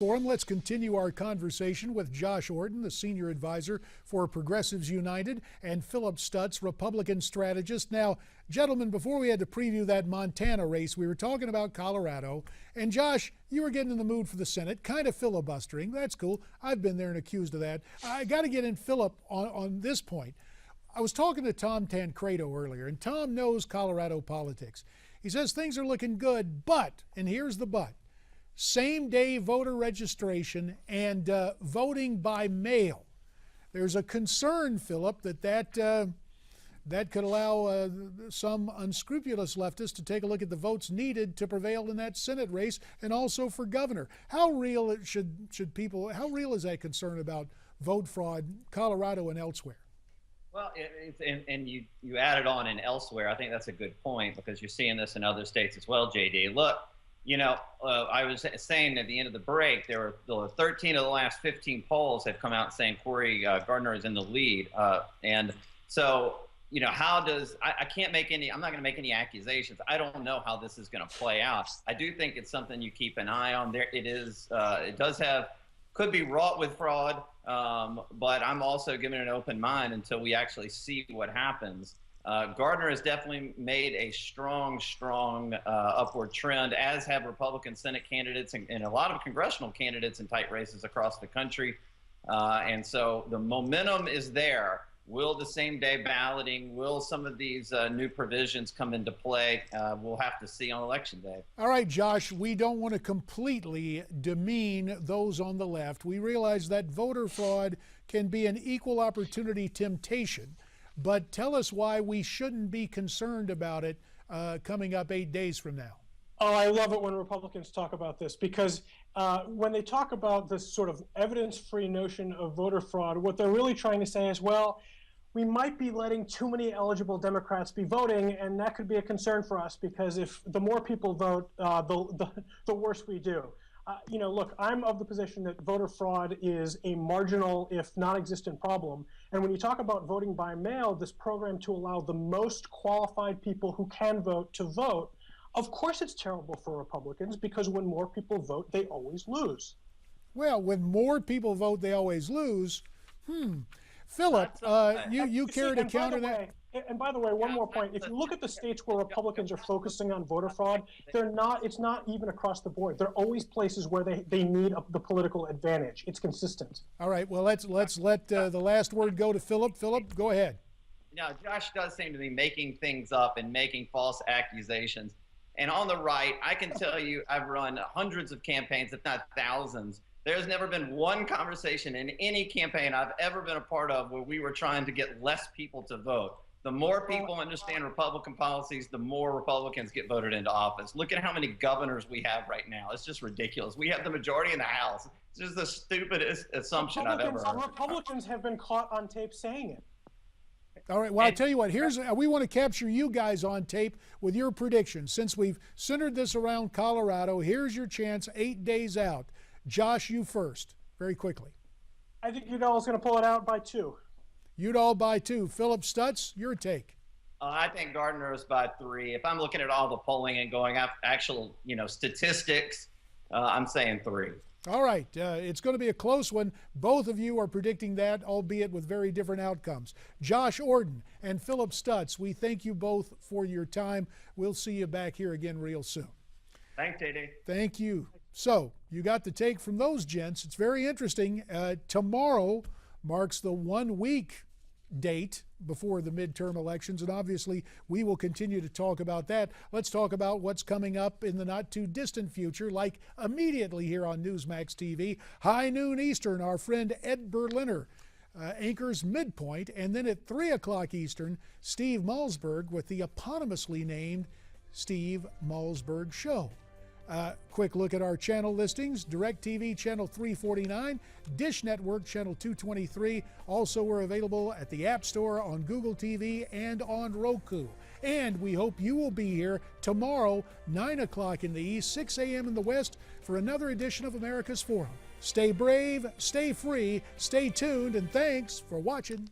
Forum. Let's continue our conversation with Josh Orton, the senior advisor for Progressives United, and Phillip Stutt, Republican strategist. Now, gentlemen, before we had to preview that Montana race, we were talking about Colorado. And Josh, you were getting in the mood for the Senate, kind of filibustering. That's cool. I've been there and accused of that. I got to get in Phillip on this point. I was talking to Tom Tancredo earlier, and Tom knows Colorado politics. He says things are looking good, but, and here's the but, same-day voter registration and voting by mail. There's a concern, Phillip, that could allow some unscrupulous leftists to take a look at the votes needed to prevail in that Senate race and also for governor. How real is that concern about vote fraud, Colorado and elsewhere? Well, and you added on in elsewhere. I think that's a good point because you're seeing this in other states as well, JD. Look, you know, I was saying at the end of the break, there were 13 of the last 15 polls have come out saying Cory Gardner is in the lead. And so, you know, I can't make any, I'm not going to make any accusations. I don't know how this is going to play out. I do think it's something you keep an eye on. There, it could be wrought with fraud, but I'm also giving an open mind until we actually see what happens. Gardner has definitely made a strong upward trend, as have Republican Senate candidates and a lot of congressional candidates in tight races across the country. And so the momentum is there. Will the same-day balloting, will some of these new provisions come into play? We'll have to see on Election Day. All right, Josh, we don't want to completely demean those on the left. We realize that voter fraud can be an equal opportunity temptation. But tell us why we shouldn't be concerned about it coming up 8 days from now. Oh, I love it when Republicans talk about this because when they talk about this sort of evidence-free notion of voter fraud, what they're really trying to say is, well, we might be letting too many eligible Democrats be voting, and that could be a concern for us because if the more people vote, the worse we do. You know, look, I'm of the position that voter fraud is a marginal, if non-existent problem. And when you talk about voting by mail, this program to allow the most qualified people who can vote to vote, of course it's terrible for Republicans because when more people vote, they always lose. Well, when more people vote, they always lose. Phillip, you care to counter that? And by the way, one more point. If you look at the states where Republicans are focusing on voter fraud, it's not even across the board. There are always places where they need the political advantage. It's consistent. All right, well, let's let the last word go to Phillip. Phillip, go ahead. Now, Josh does seem to be making things up and making false accusations. And on the right, I can tell you I've run hundreds of campaigns, if not thousands. There's never been one conversation in any campaign I've ever been a part of where we were trying to get less people to vote. The more people understand Republican policies, the more Republicans get voted into office. Look at how many governors we have right now. It's just ridiculous. We have the majority in the House. It's just the stupidest assumption I've ever heard. Republicans have been caught on tape saying it. All right, well, I'll tell you what, we want to capture you guys on tape with your predictions. Since we've centered this around Colorado, here's your chance 8 days out. Josh, you first, very quickly. I think Udall's going to pull it out by 2. Udall by 2. Phillip Stutt, your take. I think Gardner is by 3. If I'm looking at all the polling and going up actual, statistics, I'm saying 3. All right. It's going to be a close one. Both of you are predicting that, albeit with very different outcomes. Josh Orton and Phillip Stutt, we thank you both for your time. We'll see you back here again real soon. Thanks, JD. Thank you. So you got the take from those gents. It's very interesting. Tomorrow marks the 1 week date before the midterm elections, and obviously we will continue to talk about that. Let's talk about what's coming up in the not too distant future, like immediately here on Newsmax TV. High noon Eastern, our friend Ed Berliner anchors Midpoint, and then at 3 o'clock Eastern, Steve Malzberg with the eponymously named Steve Malzberg Show. Quick look at our channel listings. DirecTV channel 349, Dish Network channel 223. Also, we're available at the App Store, on Google TV, and on Roku. And we hope you will be here tomorrow, 9 o'clock in the East, 6 a.m. in the West, for another edition of America's Forum. Stay brave, stay free, stay tuned, and thanks for watching.